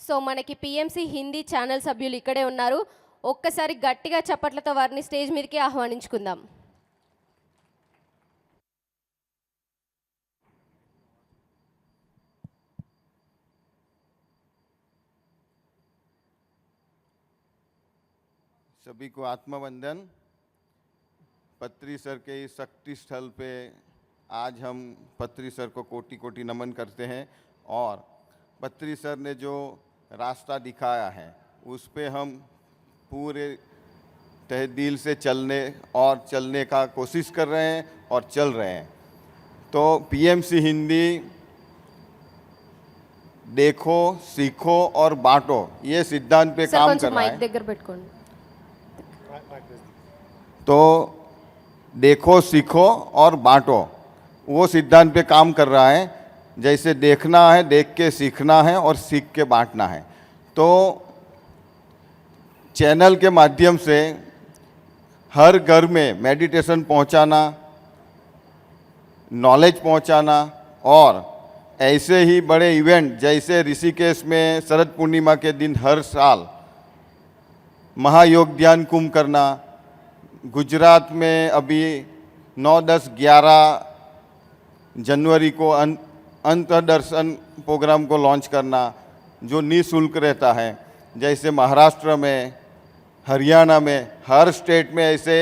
So మనకి PMC Hindi channel సభ్యులు ఇక్కడే ఉన్నారు. ఒక్కసారి గట్టిగా చప్పట్లతో వారిని స్టేజ్ మీదకి ఆహ్వానించుకుందాం. सभी को आत्मवंदन। पत्री सर के इस शक्ति स्थल पे आज हम पत्री सर को कोटि कोटि नमन करते हैं और पत्री सर ने जो रास्ता दिखाया है उस पे हम पूरे तहे दिल से चलने का कोशिश कर रहे हैं और चल रहे हैं। तो पीएमसी हिंदी देखो, सीखो और बांटो, ये सिद्धांत पे काम कर रहा है। तो देखो, सीखो और बांटो, वो सिद्धांत पे काम कर रहा है। जैसे देखना है, देख के सीखना है और सीख के बांटना है। तो चैनल के माध्यम से हर घर में मेडिटेशन पहुंचाना, नॉलेज पहुंचाना और ऐसे ही बड़े इवेंट जैसे ऋषिकेश में शरद पूर्णिमा के दिन हर साल महायोग ध्यान कुंभ करना, गुजरात में अभी 9, 10, 11 जनवरी को अंतर्दर्शन प्रोग्राम को लॉन्च करना जो निःशुल्क रहता है, जैसे महाराष्ट्र में, हरियाणा में, हर स्टेट में ऐसे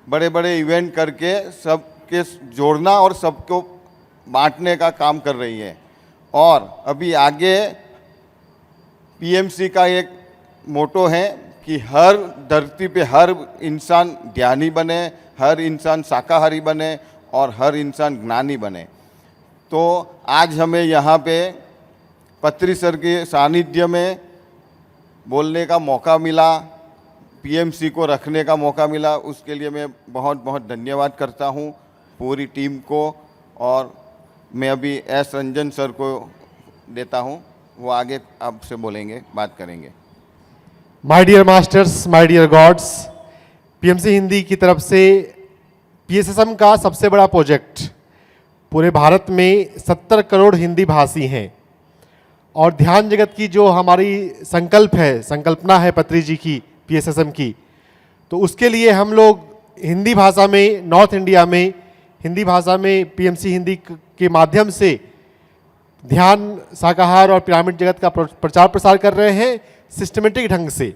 बड़े बड़े इवेंट करके सबके जोड़ना और सबको बांटने का काम कर रही है। और अभी आगे पीएमसी का एक मोटो है कि हर धरती पे हर इंसान ध्यानी बने, हर इंसान शाकाहारी बने और हर इंसान ज्ञानी बने। तो आज हमें यहाँ पे पत्री सर के सानिध्य में बोलने का मौका मिला, पीएमसी को रखने का मौका मिला, उसके लिए मैं बहुत बहुत धन्यवाद करता हूँ पूरी टीम को। और मैं अभी एस रंजन सर को देता हूँ, वो आगे आपसे बोलेंगे, बात करेंगे। My dear masters, my dear gods, PMC Hindi की तरफ से पीएसएसएम का सबसे बड़ा प्रोजेक्ट, पूरे भारत में 70 करोड़ हिंदी भाषी हैं और ध्यान जगत की जो हमारी संकल्पना है पत्री जी की, पीएसएसएम की, तो उसके लिए हम लोग हिंदी भाषा में, नॉर्थ इंडिया में हिंदी भाषा में पीएमसी हिंदी के माध्यम से ध्यान, शाकाहार और पिरामिड जगत का प्रचार प्रसार कर रहे हैं सिस्टमेटिक ढंग से।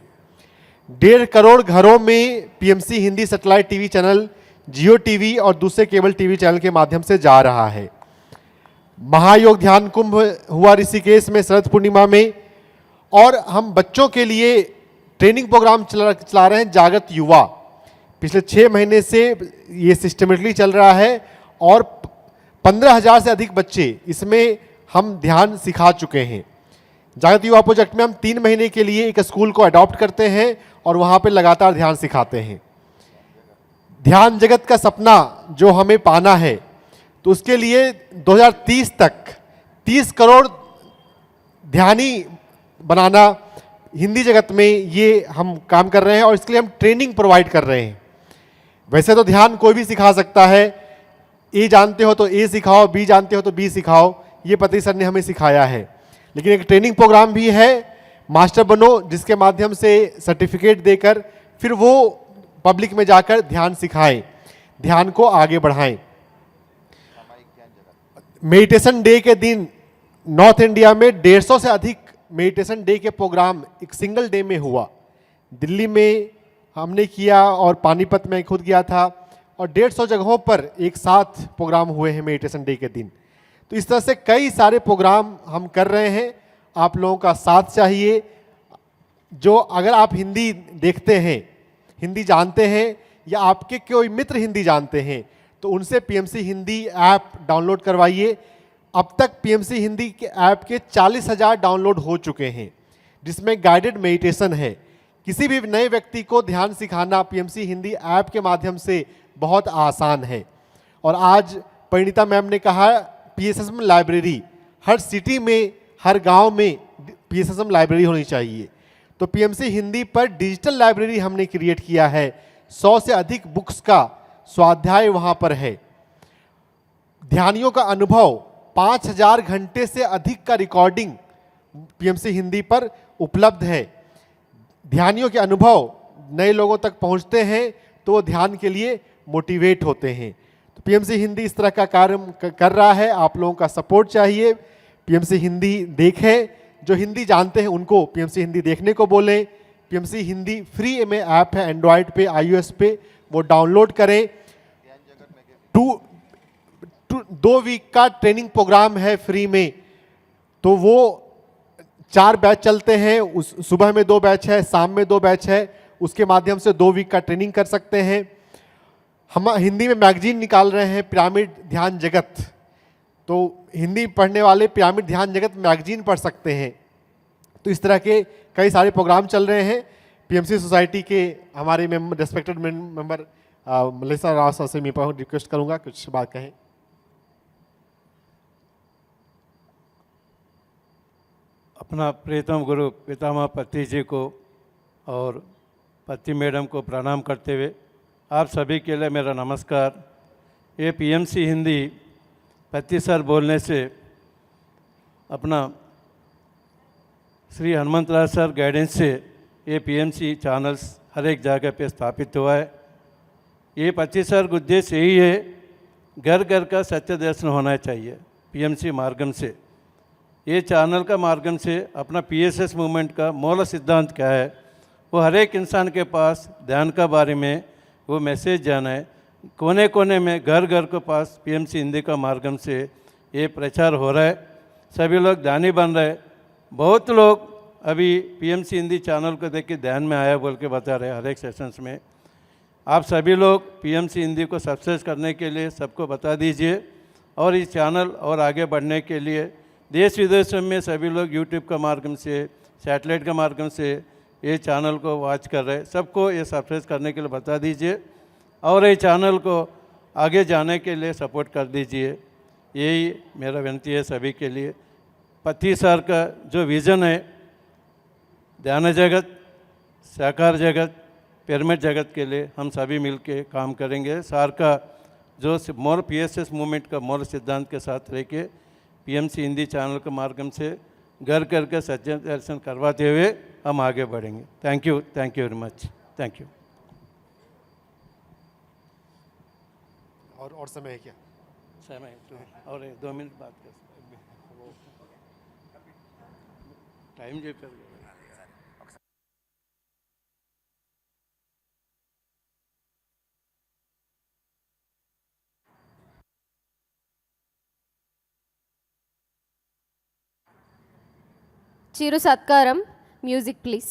1.5 करोड़ घरों में PMC Hindi satellite TV channel, Jio TV और दूसरे केबल टीवी चैनल के माध्यम से जा रहा है। महायोग ध्यान कुंभ हुआ ऋषिकेश में शरद पूर्णिमा में, और हम बच्चों के लिए ट्रेनिंग प्रोग्राम चला रहे हैं जागृत युवा। पिछले 6 महीने से ये सिस्टमेटिकली चल रहा है और 15,000 से अधिक बच्चे इसमें हम ध्यान सिखा चुके हैं। जागृत युवा प्रोजेक्ट में हम 3 महीने के लिए एक स्कूल को अडॉप्ट करते हैं और वहाँ पे लगातार ध्यान सिखाते हैं। ध्यान जगत का सपना जो हमें पाना है, तो उसके लिए 2030 तक 30 करोड़ ध्यानी बनाना हिंदी जगत में, ये हम काम कर रहे हैं और इसके लिए हम ट्रेनिंग प्रोवाइड कर रहे हैं। वैसे तो ध्यान कोई भी सिखा सकता है, ए जानते हो तो ए सिखाओ, बी जानते हो तो बी सिखाओ, ये पत्री सर ने हमें सिखाया है। लेकिन एक ट्रेनिंग प्रोग्राम भी है, मास्टर बनो, जिसके माध्यम से सर्टिफिकेट देकर फिर वो पब्लिक में जाकर ध्यान सिखाएं, ध्यान को आगे बढ़ाएं। मेडिटेशन डे के दिन नॉर्थ इंडिया में 150 से अधिक मेडिटेशन डे के प्रोग्राम एक सिंगल डे में हुआ। दिल्ली में हमने किया और पानीपत में खुद गया था, और 150 जगहों पर एक साथ प्रोग्राम हुए हैं मेडिटेशन डे के दिन। तो इस तरह से कई सारे प्रोग्राम हम कर रहे हैं, आप लोगों का साथ चाहिए। जो अगर आप हिंदी देखते हैं, हिंदी जानते हैं, या आपके कोई मित्र हिंदी जानते हैं, तो उनसे पीएमसी हिंदी ऐप डाउनलोड करवाइए। अब तक पीएमसी हिंदी के ऐप के 40,000 डाउनलोड हो चुके हैं, जिसमें गाइडेड मेडिटेशन है। किसी भी नए व्यक्ति को ध्यान सिखाना पीएमसी हिंदी ऐप के माध्यम से बहुत आसान है। और आज परिणीता मैम ने कहा, पीएसएसएम लाइब्रेरी हर सिटी में, हर गांव में पीएसएसएम लाइब्रेरी होनी चाहिए। तो पीएमसी हिंदी पर डिजिटल लाइब्रेरी हमने क्रिएट किया है। 100 से अधिक बुक्स का स्वाध्याय वहां पर है। ध्यानियों का अनुभव 5,000 घंटे से अधिक का रिकॉर्डिंग पीएमसी हिंदी पर उपलब्ध है। ध्यानियों के अनुभव नए लोगों तक पहुंचते हैं तो वो ध्यान के लिए मोटिवेट होते हैं। तो पीएमसी हिंदी इस तरह का कार्य कर रहा है, आप लोगों का सपोर्ट चाहिए। पीएमसी हिंदी देखें, जो हिंदी जानते हैं उनको पीएमसी हिंदी देखने को बोलें। पीएमसी हिंदी फ्री में ऐप है, एंड्रॉयड पे, iOS पे, वो डाउनलोड करें। 2 वीक का ट्रेनिंग प्रोग्राम है फ्री में, तो वो 4 बैच चलते हैं। उस सुबह में 2 बैच है, शाम में 2 बैच है, उसके माध्यम से 2 वीक का ट्रेनिंग कर सकते हैं। हम हिंदी में मैगजीन निकाल रहे हैं, पिरामिड ध्यान जगत, तो हिंदी पढ़ने वाले पिरामिड ध्यान जगत मैगजीन पढ़ सकते हैं। तो इस तरह के कई सारे प्रोग्राम चल रहे हैं। पीएमसी सोसाइटी के हमारे रेस्पेक्टेड मेंबर मलेसा राव सर से मैं रिक्वेस्ट करूंगा कुछ बात कहें। अपना प्रियतम गुरु पितामह पति जी को और पति मैडम को प्रणाम करते हुए आप सभी के लिए मेरा नमस्कार। ये पीएमसी हिंदी पति सर बोलने से अपना श्री हनुमंतराज सर गाइडेंस से ये पीएमसी चैनल्स हर एक जगह पे स्थापित हुआ है। ये पति सर का उद्देश्य यही है, घर घर का सत्य दर्शन होना चाहिए पीएमसी मार्गम से। ये चैनल का माध्यम से अपना पीएसएस मूवमेंट का मूल सिद्धांत क्या है वो हर एक इंसान के पास ध्यान का बारे में वो मैसेज जाना है। कोने कोने में घर घर के पास पीएमसी हिंदी का माध्यम से ये प्रचार हो रहा है। सभी लोग ध्यानी बन रहे हैं। बहुत लोग अभी पीएमसी हिंदी चैनल को देख के ध्यान में आया बोल के बता रहे हैं हर एक सेशंस में। आप सभी लोग पीएमसी हिंदी को सब्सक्राइब करने के लिए सबको बता दीजिए और इस चैनल और आगे बढ़ने के लिए देश विदेशों में सभी लोग यूट्यूब का माध्यम से, सैटेलाइट का माध्यम से ये चैनल को वॉच कर रहे हैं। सबको ये सब्सक्राइब करने के लिए बता दीजिए और ये चैनल को आगे जाने के लिए सपोर्ट कर दीजिए। यही मेरा विनती है सभी के लिए। पति सर का जो विज़न है, ध्यान जगत, साकार जगत, पिरामिड जगत के लिए हम सभी मिलके काम करेंगे। सर का जो मोर पीएसएस मूवमेंट का मूल सिद्धांत के साथ रह के पीएमसी हिंदी चैनल के माध्यम से घर घर के सत्य दर्शन करवाते हुए हम आगे बढ़ेंगे। Thank you very much. Thank you. और समय है क्या? समय और 2 मिनट बात कर टाइम जो कर చిరు సత్కారం మ్యూజిక్ ప్లీజ్।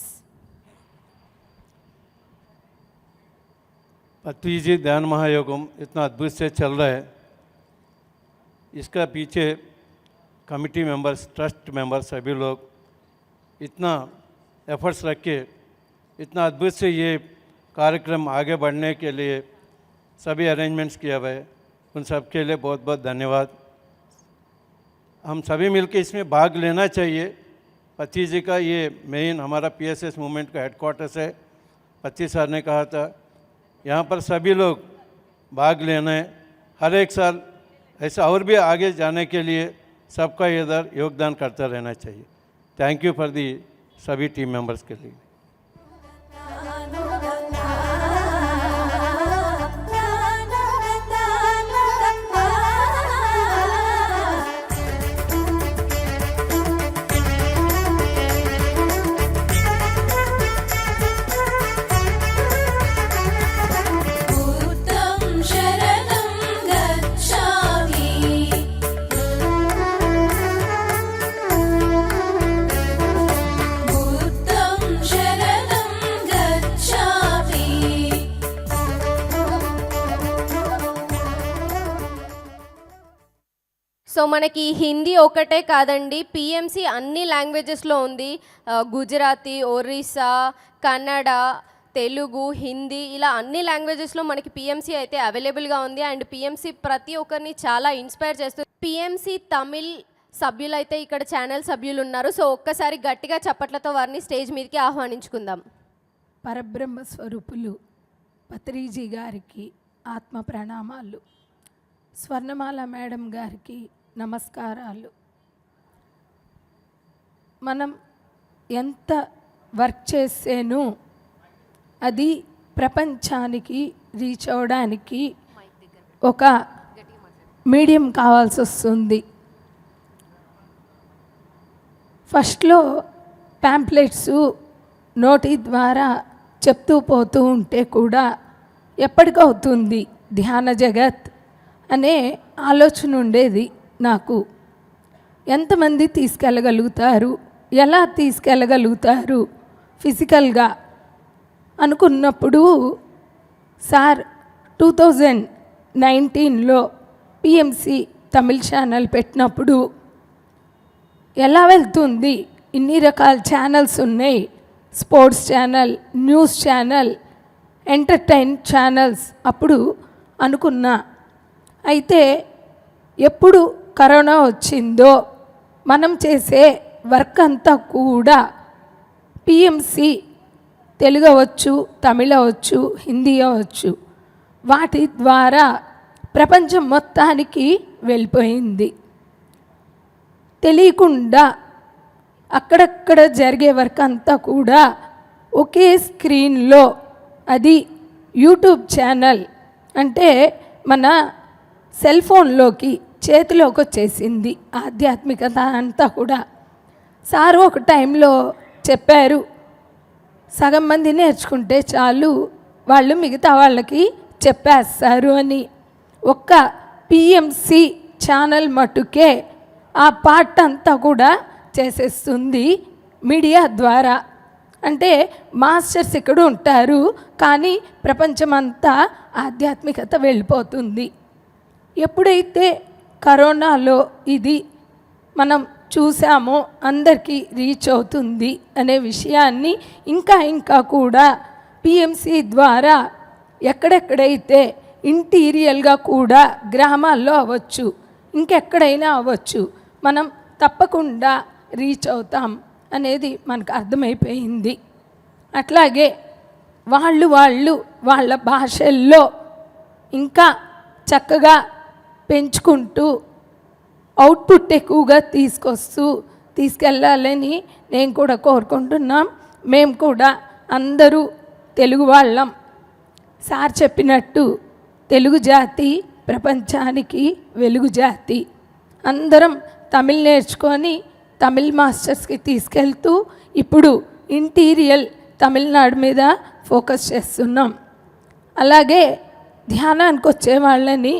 पति जी ध्यान महायोगम इतना अद्भुत से चल रहा है। इसका पीछे कमिटी मेंबर्स, ट्रस्ट मेंबर्स सभी लोग इतना एफर्ट्स रख के इतना अद्भुत से ये कार्यक्रम आगे बढ़ने के लिए सभी अरेंजमेंट्स किया हुआ है। उन सब के लिए बहुत बहुत धन्यवाद। हम सभी मिलकर इसमें भाग लेना चाहिए। पति जी का ये मेन हमारा पीएसएस मूवमेंट का हेडक्वार्टर्स है। पति सर ने कहा था यहाँ पर सभी लोग भाग लेना है। हर एक साल ऐसा और भी आगे जाने के लिए सबका इधर योगदान करता रहना चाहिए। थैंक यू फॉर दी सभी टीम मेंबर्स के लिए। సో మనకి హిందీ ఒకటే కాదండి, పిఎంసి అన్ని లాంగ్వేజెస్లో ఉంది. గుజరాతీ, ఒరిస్సా, కన్నడ, తెలుగు, హిందీ ఇలా అన్ని లాంగ్వేజెస్లో మనకి పిఎంసి అయితే అవైలబుల్గా ఉంది. అండ్ పిఎంసి ప్రతి ఒక్కరిని చాలా ఇన్స్పైర్ చేస్తుంది. పిఎంసి తమిళ్ సభ్యులు అయితే ఇక్కడ ఛానల్ సభ్యులు ఉన్నారు. సో ఒక్కసారి గట్టిగా చప్పట్లతో వారిని స్టేజ్ మీదకి ఆహ్వానించుకుందాం. పరబ్రహ్మ స్వరూపులు పత్రిజీ గారికి ఆత్మ ప్రణామాలు. స్వర్ణమాల మేడం గారికి నమస్కారాలు. మనం ఎంత వర్క్ చేసేను అది ప్రపంచానికి రీచ్ అవ్వడానికి ఒక మీడియం కావాల్సి వస్తుంది. ఫస్ట్లో ప్యాంప్లెట్స్ నోటి ద్వారా చెప్తూ పోతూ ఉంటే కూడా ఎప్పటికవుతుంది ధ్యాన జగత్ అనే ఆలోచన ఉండేది నాకు. ఎంతమంది తీసుకెళ్ళగలుగుతారు, ఎలా తీసుకెళ్ళగలుగుతారు ఫిజికల్గా అనుకున్నప్పుడు సార్ 2019లో పిఎంసి తమిళ్ ఛానల్ పెట్టినప్పుడు ఎలా వెళ్తుంది, ఇన్ని రకాల ఛానల్స్ ఉన్నాయి, sports channel, news channel, entertain channels అప్పుడు అనుకున్నా. అయితే ఎప్పుడు కరోనా వచ్చిందో మనం చేసే వర్క్ అంతా కూడా పిఎంసి తెలుగు అవ్వచ్చు, తమిళ అవ్వచ్చు, హిందీ అవ్వచ్చు, వాటి ద్వారా ప్రపంచం మొత్తానికి వెళ్ళిపోయింది. తెలియకుండా అక్కడక్కడ జరిగే వర్క్ అంతా కూడా ఒకే స్క్రీన్లో, అది యూట్యూబ్ ఛానల్ అంటే మన సెల్ ఫోన్లోకి చేతిలోకి వచ్చేసింది ఆధ్యాత్మికత అంతా కూడా. సారు ఒక టైంలో చెప్పారు, సగం మంది నేర్చుకుంటే చాలు, వాళ్ళు మిగతా వాళ్ళకి చెప్పేస్తారు అని. ఒక్క పిఎంసి ఛానల్ మటుకే ఆ పార్ట్ అంతా కూడా చేసేస్తుంది మీడియా ద్వారా. అంటే మాస్టర్స్ ఇక్కడ ఉంటారు, కానీ ప్రపంచమంతా ఆధ్యాత్మికత వెళ్ళిపోతుంది. ఎప్పుడైతే కరోనాలో ఇది మనం చూసామో అందరికీ రీచ్ అవుతుంది అనే విషయాన్ని ఇంకా కూడా పిఎంసి ద్వారా ఎక్కడెక్కడైతే ఇంటీరియల్గా కూడా గ్రామాల్లో అవ్వచ్చు, ఇంకెక్కడైనా అవ్వచ్చు, మనం తప్పకుండా రీచ్ అవుతాం అనేది మనకు అర్థమైపోయింది. అట్లాగే వాళ్ళు వాళ్ళ భాషల్లో ఇంకా చక్కగా పెంచుకుంటూ అవుట్పుట్ ఎక్కువగా తీసుకెళ్ళాలని నేను కూడా కోరుకుంటున్నాం. మేము కూడా అందరూ తెలుగు వాళ్ళం. సార్ చెప్పినట్టు తెలుగు జాతి ప్రపంచానికి వెలుగు జాతి. అందరం తమిళ్ నేర్చుకొని తమిళ్ మాస్టర్స్కి తీసుకెళ్తూ ఇప్పుడు ఇంటీరియల్ తమిళనాడు మీద ఫోకస్ చేస్తున్నాం. అలాగే ధ్యానానికి వచ్చే వాళ్ళని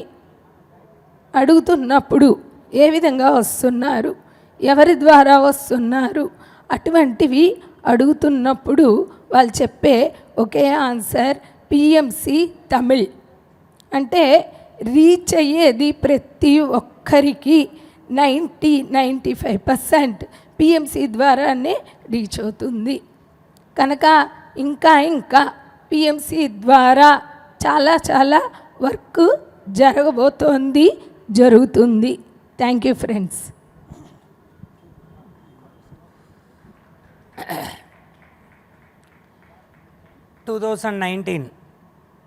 అడుగుతున్నప్పుడు ఏ విధంగా వస్తున్నారు, ఎవరి ద్వారా వస్తున్నారు, అటువంటివి అడుగుతున్నప్పుడు వాళ్ళు చెప్పే ఒకే ఆన్సర్ పిఎంసి తమిళ్. అంటే రీచ్ అయ్యేది ప్రతి ఒక్కరికి 95% పిఎంసి ద్వారానే రీచ్ అవుతుంది. కనుక ఇంకా పిఎంసి ద్వారా చాలా వర్క్ జరుగుతుంది. Thank you friends. 2019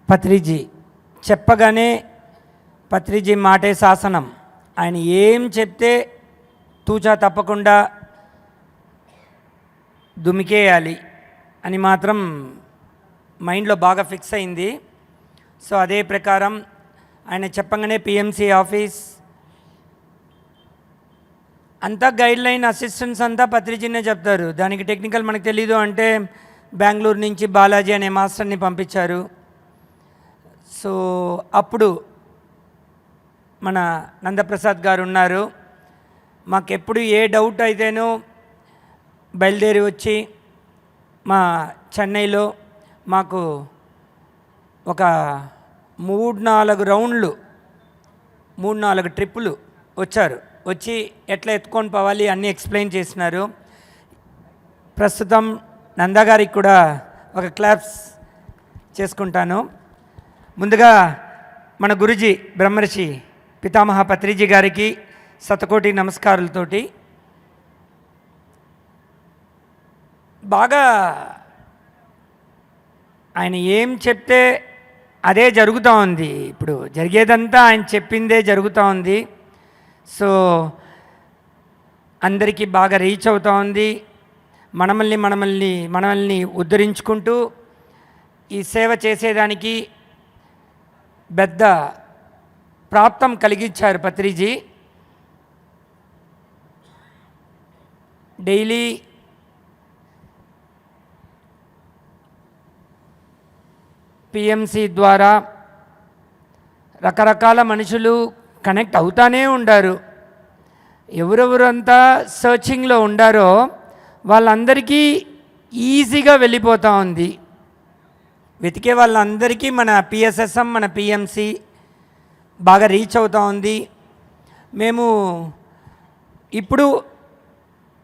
పత్రిజీ చెప్పగానే పత్రిజీ మాటే శాసనం. ఆయన ఏం చెప్తే తూచా తప్పకుండా దుమికేయాలి అని మాత్రం మైండ్లో బాగా ఫిక్స్ అయింది. సో అదే ప్రకారం ఆయన చెప్పగానే పిఎంసి ఆఫీస్ అంతా గైడ్లైన్ అసిస్టెంట్స్ అంతా పత్రిజీనే చెప్తారు. దానికి టెక్నికల్ మనకు తెలీదు అంటే బెంగళూరు నుంచి బాలాజీ అనే మాస్టర్ని పంపించారు. సో అప్పుడు మన నందప్రసాద్ గారు ఉన్నారు. మాకెప్పుడు ఏ డౌట్ అయితేనో బయలుదేరి వచ్చి మా చెన్నైలో మాకు ఒక 3-4 రౌండ్లు 3-4 ట్రిప్పులు వచ్చి ఎట్లా ఎత్తుకొని పోవాలి అన్నీ ఎక్స్ప్లెయిన్ చేసినారు. ప్రస్తుతం నందగారికి కూడా ఒక క్లాప్స్ చేసుకుంటాను. ముందుగా మన గురుజీ బ్రహ్మర్షి పితామహ పత్రిజీ గారికి శతకోటి నమస్కారాలతోటి బాగా ఆయన ఏం చెప్తే అదే జరుగుతూ ఉంది. ఇప్పుడు జరిగేదంతా ఆయన చెప్పిందే జరుగుతూ ఉంది. సో అందరికీ బాగా రీచ్ అవుతూ ఉంది. మనల్ని ఉద్ధరించుకుంటూ ఈ సేవ చేసేదానికి పెద్ద ప్రాప్తం కలిగించారు పత్రిజీ. డైలీ పిఎంసి ద్వారా రకరకాల మనుషులు కనెక్ట్ అవుతానే ఉండారు. ఎవరెవరంతా సర్చింగ్లో ఉండారో వాళ్ళందరికీ ఈజీగా వెళ్ళిపోతూ ఉంది. వెతికే వాళ్ళందరికీ మన పిఎస్ఎస్ఎం, మన పిఎంసి బాగా రీచ్ అవుతూ ఉంది. మేము ఇప్పుడు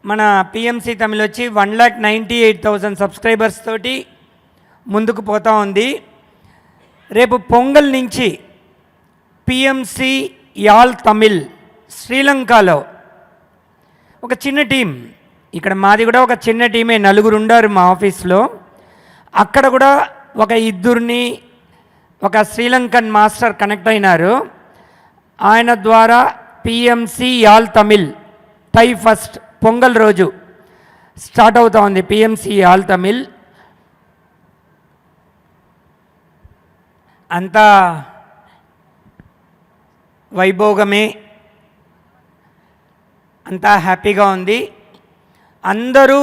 మన పిఎంసి తమిళ్ వచ్చి 1,98,000 సబ్స్క్రైబర్స్ తోటి ముందుకు పోతూ ఉంది. రేపు పొంగల్ నుంచి పిఎంసి యాల్ తమిళ్ శ్రీలంకలో ఒక చిన్న టీం, ఇక్కడ మాది కూడా ఒక చిన్న టీమే, 4 ఉండారు మా ఆఫీస్లో. అక్కడ కూడా ఒక 2 ఒక శ్రీలంకన్ మాస్టర్ కనెక్ట్ అయినారు. ఆయన ద్వారా పిఎంసి యాల్ తమిళ్ టై ఫస్ట్ పొంగల్ రోజు స్టార్ట్ అవుతా ఉంది. పిఎంసి యాల్ తమిళ్ అంతా వైభోగమే, అంతా హ్యాపీగా ఉంది. అందరూ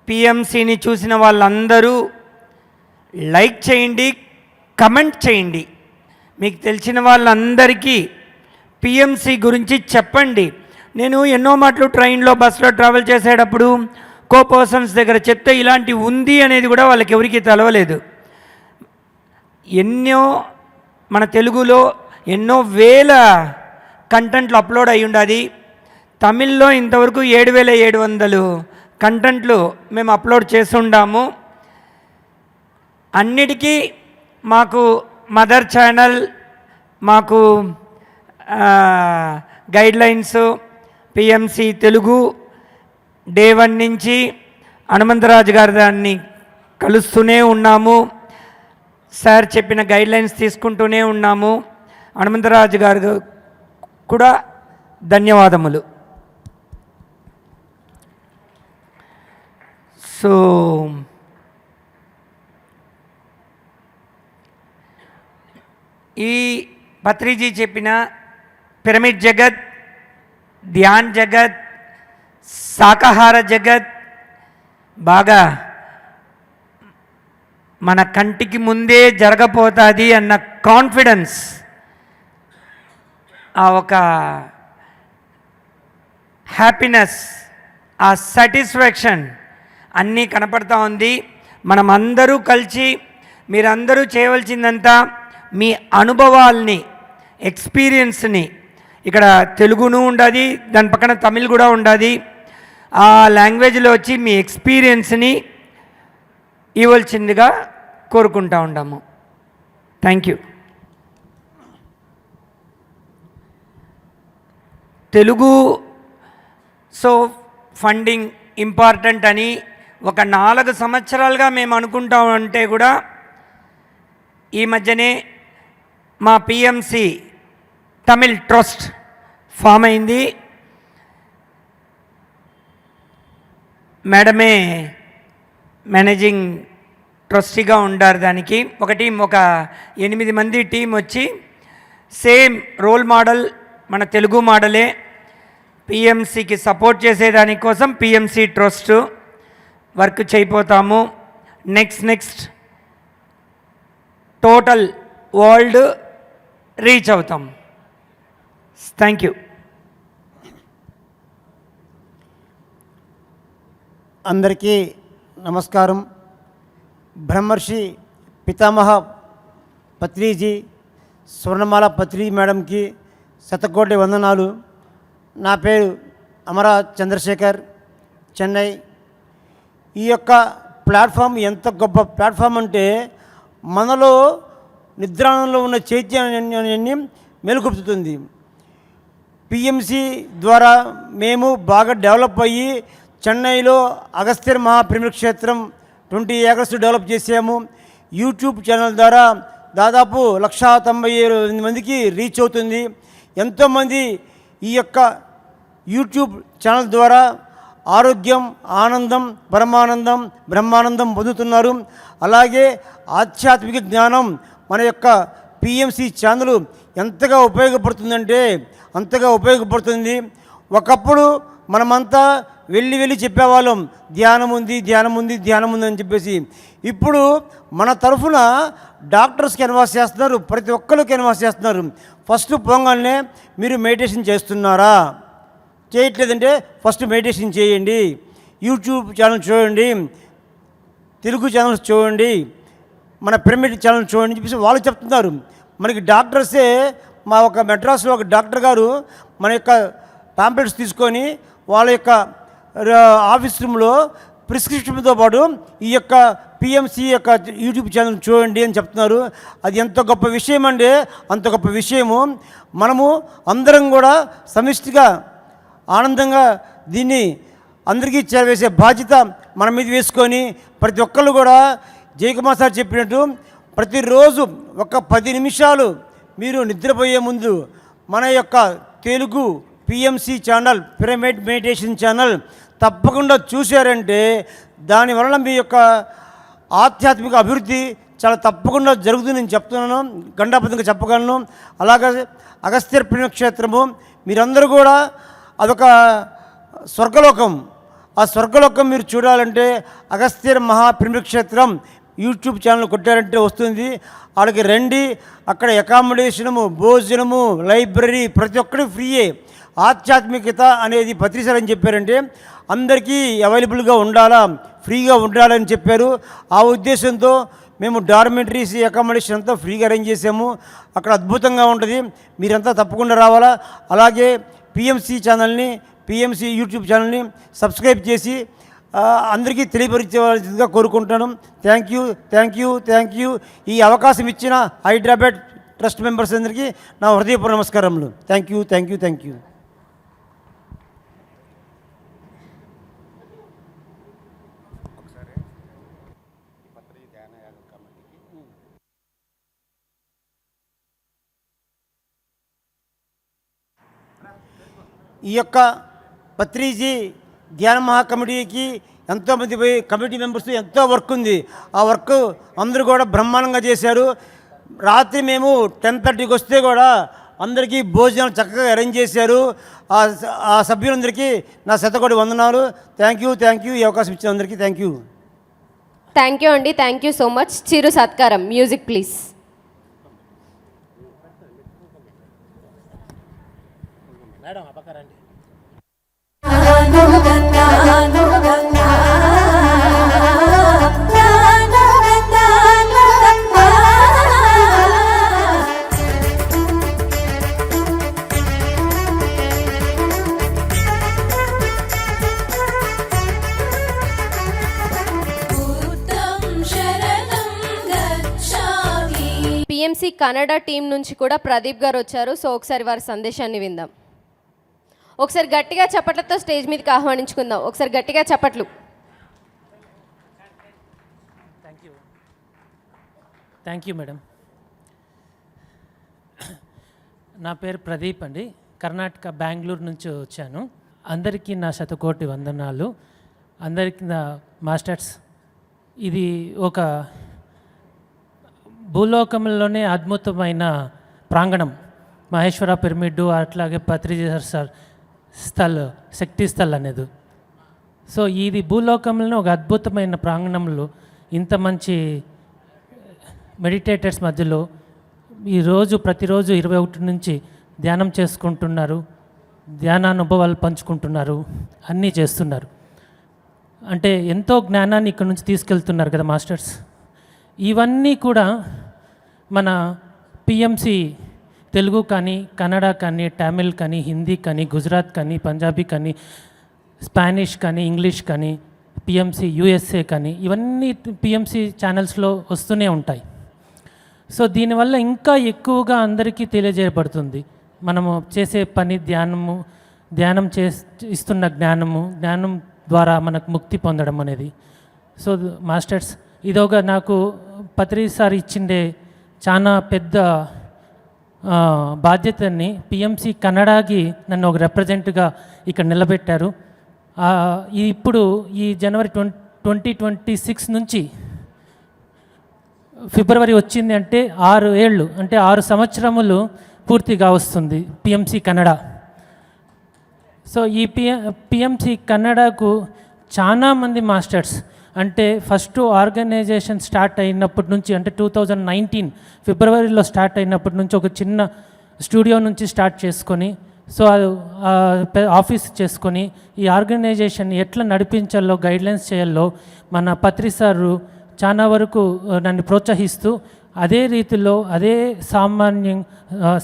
పిఎంసిని చూసిన వాళ్ళందరూ లైక్ చేయండి, కమెంట్ చేయండి. మీకు తెలిసిన వాళ్ళందరికీ పిఎంసి గురించి చెప్పండి. నేను ఎన్నో మాటలు ట్రైన్లో, బస్సులో ట్రావెల్ చేసేటప్పుడు కో పర్సన్స్ దగ్గర చెప్తే ఇలాంటి ఉంది అనేది కూడా వాళ్ళకి ఎవరికి తెలవలేదు. ఎన్నో మన తెలుగులో ఎన్నో వేల కంటెంట్లు అప్లోడ్ అయి ఉండాది. తమిళ్లో ఇంతవరకు 7,700 కంటెంట్లు మేము అప్లోడ్ చేస్తుండాము. అన్నిటికీ మాకు మదర్ ఛానల్, మాకు గైడ్లైన్స్, పిఎంసి తెలుగు డే 1 నుంచి హనుమంతరాజు గారి దాన్ని కలుస్తూనే ఉన్నాము. సార్ చెప్పిన గైడ్లైన్స్ తీసుకుంటూనే ఉన్నాము. హనుమంతరాజు గారు కూడా ధన్యవాదములు. సో ఈ పత్రిజీ చెప్పిన పిరమిడ్ జగత్, ధ్యాన్ జగత్, శాకాహార జగత్ బాగా మన కంటికి ముందే జరగబోతుంది అన్న కాన్ఫిడెన్స్, ఆ ఒక హ్యాపీనెస్, ఆ సాటిస్ఫాక్షన్ అన్నీ కనపడతా ఉంది. మనం అందరూ కలిసి మీరందరూ చేయవలసిందంతా మీ అనుభవాల్ని, ఎక్స్పీరియన్స్ని, ఇక్కడ తెలుగును ఉండాది, దాని పక్కన తమిళ్ కూడా ఉండాది, ఆ లాంగ్వేజ్లో వచ్చి మీ ఎక్స్పీరియన్స్ని ఇవ్వాల్సిందిగా కోరుకుంటా ఉన్నాము. Thank you. Telugu so funding important అని ఒక 4 సంవత్సరాలుగా మేము అనుకుంటా ఉంటే కూడా ఈ మధ్యనే మా పిఎంసి తమిళ్ ట్రస్ట్ ఫామ్ అయింది. మేడమే మేనేజింగ్ ట్రస్టీగా ఉండారు. దానికి ఒక టీం, ఒక 8 మంది టీం వచ్చి సేమ్ రోల్ మోడల్ మన తెలుగు మోడలే పిఎంసికి సపోర్ట్ చేసేదానికోసం పిఎంసి ట్రస్ట్ వర్క్ చేయబోతాము. నెక్స్ట్ టోటల్ వరల్డ్ రీచ్ అవుతాం. Thank you. అందరికీ నమస్కారం. బ్రహ్మర్షి పితామహ పత్రిజీ, స్వర్ణమాల పత్రి మేడంకి శతకోటి వందనాలు. నా పేరు అమరా చంద్రశేఖర్, చెన్నై. ఈ యొక్క ప్లాట్ఫామ్ ఎంత గొప్ప ప్లాట్ఫామ్ అంటే మనలో నిద్రాణంలో ఉన్న చైతన్యాన్ని మెలుగుపుతుంది. పిఎంసి ద్వారా మేము బాగా డెవలప్ అయ్యి చెన్నైలో అగస్త్యర్ మహాపుణ్యక్షేత్రం 20 acres డెవలప్ చేసాము. యూట్యూబ్ ఛానల్ ద్వారా దాదాపు 1,97,000 మందికి రీచ్ అవుతుంది. ఎంతోమంది ఈ యొక్క యూట్యూబ్ ఛానల్ ద్వారా ఆరోగ్యం, ఆనందం, పరమానందం, బ్రహ్మానందం పొందుతున్నారు. అలాగే ఆధ్యాత్మిక జ్ఞానం మన యొక్క పిఎంసి ఛానల్ ఎంతగా ఉపయోగపడుతుందంటే అంతగా ఉపయోగపడుతుంది. ఒకప్పుడు మనమంతా వెళ్ళి చెప్పేవాళ్ళం ధ్యానం ఉంది అని చెప్పేసి. ఇప్పుడు మన తరఫున డాక్టర్స్ కెన్వాస్ చేస్తున్నారు, ప్రతి ఒక్కరు కెన్వాస్ చేస్తున్నారు. ఫస్ట్ పోగానే మీరు మెడిటేషన్ చేస్తున్నారా, చేయట్లేదంటే ఫస్ట్ మెడిటేషన్ చేయండి, యూట్యూబ్ ఛానల్ చూడండి, తెలుగు ఛానల్స్ చూడండి, మన పిరమిడ్ ఛానల్ చూడండి చెప్పేసి వాళ్ళు చెప్తున్నారు. మనకి డాక్టర్సే, మా ఒక మెడ్రాస్లో ఒక డాక్టర్ గారు మన యొక్క పాంప్లెట్స్ తీసుకొని వాళ్ళ యొక్క ఆఫీస్ రూమ్లో ప్రిస్క్రిప్షన్తో పాటు ఈ యొక్క పిఎంసి యొక్క యూట్యూబ్ ఛానల్ చూడండి అని చెప్తున్నారు. అది ఎంత గొప్ప విషయం అంటే అంత గొప్ప విషయము. మనము అందరం కూడా సమిష్టిగా ఆనందంగా దీన్ని అందరికీ చేరవేసే బాధ్యత మన మీద వేసుకొని ప్రతి ఒక్కళ్ళు కూడా జయకుమార్ సార్ చెప్పినట్టు ప్రతిరోజు ఒక 10 నిమిషాలు మీరు నిద్రపోయే ముందు మన యొక్క Telugu PMC channel, pyramid meditation channel తప్పకుండా చూశారంటే దానివలన మీ యొక్క ఆధ్యాత్మిక అభివృద్ధి చాలా తప్పకుండా జరుగుతుంది నేను చెప్తున్నాను, గండాపదంగా చెప్పగలను. అలాగే అగస్త్య పుణ్యక్షేత్రము మీరందరూ కూడా అదొక స్వర్గలోకం. ఆ స్వర్గలోకం మీరు చూడాలంటే అగస్త్య మహాపుణ్యక్షేత్రం యూట్యూబ్ ఛానల్ కొట్టారంటే వస్తుంది. అక్కడికి రండి. అక్కడ అకామిడేషనము, భోజనము, లైబ్రరీ ప్రతి ఒక్కటి ఫ్రీయే. ఆధ్యాత్మికత అనేది పత్రిసారని చెప్పారంటే అందరికీ అవైలబుల్గా ఉండాలా, ఫ్రీగా ఉండాలని చెప్పారు. ఆ ఉద్దేశంతో మేము డార్మెంటరీస్ అకామిడేషన్ అంతా ఫ్రీగా అరేంజ్ చేసాము. అక్కడ అద్భుతంగా ఉంటుంది, మీరంతా తప్పకుండా రావాలా. అలాగే పిఎంసి ఛానల్ని, పిఎంసి యూట్యూబ్ ఛానల్ని సబ్స్క్రైబ్ చేసి అందరికీ తెలియపరిచేవాల్సిందిగా కోరుకుంటాను. Thank you. ఈ అవకాశం ఇచ్చిన హైదరాబాద్ ట్రస్ట్ మెంబర్స్ అందరికీ నా హృదయపూర్వక నమస్కారములు. Thank you. ఈ యొక్క పత్రిజీ ధ్యాన మహాకమిటీకి ఎంతోమంది కమిటీ మెంబర్స్ ఎంతో వర్క్ ఉంది. ఆ వర్క్ అందరూ కూడా బ్రహ్మాండంగా చేశారు. రాత్రి మేము 10:30కి వస్తే కూడా అందరికీ భోజనాలు చక్కగా అరేంజ్ చేశారు. ఆ సభ్యులందరికీ నా శతకోటి వందనాలు. Thank you. ఈ అవకాశం ఇచ్చిన అందరికీ థ్యాంక్ యూ అండి. Thank you so much. చిరు సత్కారం music please. PMC Kannada team నుంచి కూడా ప్రదీప్ గారు వచ్చారు. సో ఒకసారి వారి సందేశాన్ని విందాం. ఒకసారి గట్టిగా చప్పట్లతో స్టేజ్ మీదకి ఆహ్వానించుకుందాం. ఒకసారి గట్టిగా చప్పట్లు. Thank you madam. నా పేరు ప్రదీప్ అండి. కర్ణాటక బెంగళూరు నుంచి వచ్చాను. అందరికీ నా శతకోటి వందనాలు. అందరికీ నా మాస్టర్స్. ఇది ఒక భూలోకంలోనే అద్భుతమైన ప్రాంగణం. మహేశ్వర పిరమిడ్, అట్లాగే పత్రిజీ సార్ శక్తి స్థల్ అనేది. సో ఇది భూలోకంలో ఒక అద్భుతమైన ప్రాంగణంలో ఇంత మంచి మెడిటేటర్స్ మధ్యలో ప్రతిరోజు 21 నుంచి ధ్యానం చేసుకుంటున్నారు, ధ్యానానుభవాలు పంచుకుంటున్నారు, అన్నీ చేస్తున్నారు. అంటే ఎంతో జ్ఞానాన్ని ఇక్కడ నుంచి తీసుకెళ్తున్నారు కదా మాస్టర్స్. ఇవన్నీ కూడా మన పిఎంసి తెలుగు కానీ, కన్నడ కానీ, తమిళ్ కానీ, హిందీ కానీ, గుజరాత్ కానీ, పంజాబీ కానీ, స్పానిష్ కానీ, ఇంగ్లీష్ కానీ, పిఎంసి యూఎస్ఏ కానీ, ఇవన్నీ పిఎంసి ఛానల్స్లో వస్తూనే ఉంటాయి. సో దీనివల్ల ఇంకా ఎక్కువగా అందరికీ తెలియజేయబడుతుంది. మనము చేసే పని ధ్యానం ఇస్తున్న జ్ఞానం ద్వారా మనకు ముక్తి పొందడం అనేది. సో మాస్టర్స్, ఇదొక నాకు పత్రి సార్ ఇచ్చిండే చాలా పెద్ద బాధ్యతని పిఎంసి కన్నడకి నన్ను ఒక రిప్రజెంట్గా ఇక్కడ నిలబెట్టారు. ఇప్పుడు ఈ జనవరి 2026 నుంచి ఫిబ్రవరి వచ్చింది అంటే 6 ఏళ్ళు, అంటే 6 సంవత్సరములు పూర్తిగా వస్తుంది పిఎంసి కన్నడ. సో ఈ పిఎంసి కన్నడకు చాలామంది మాస్టర్స్, అంటే ఫస్ట్ ఆర్గనైజేషన్ స్టార్ట్ అయినప్పటి నుంచి, అంటే 2019 ఫిబ్రవరిలో స్టార్ట్ అయినప్పటి నుంచి ఒక చిన్న స్టూడియో నుంచి స్టార్ట్ చేసుకొని, సో ఆఫీస్ చేసుకొని ఈ ఆర్గనైజేషన్ ఎట్లా నడిపించాలో, గైడ్లైన్స్ చేయాలో మన పత్రి సారు చాలా వరకు నన్ను ప్రోత్సహిస్తూ, అదే రీతిలో అదే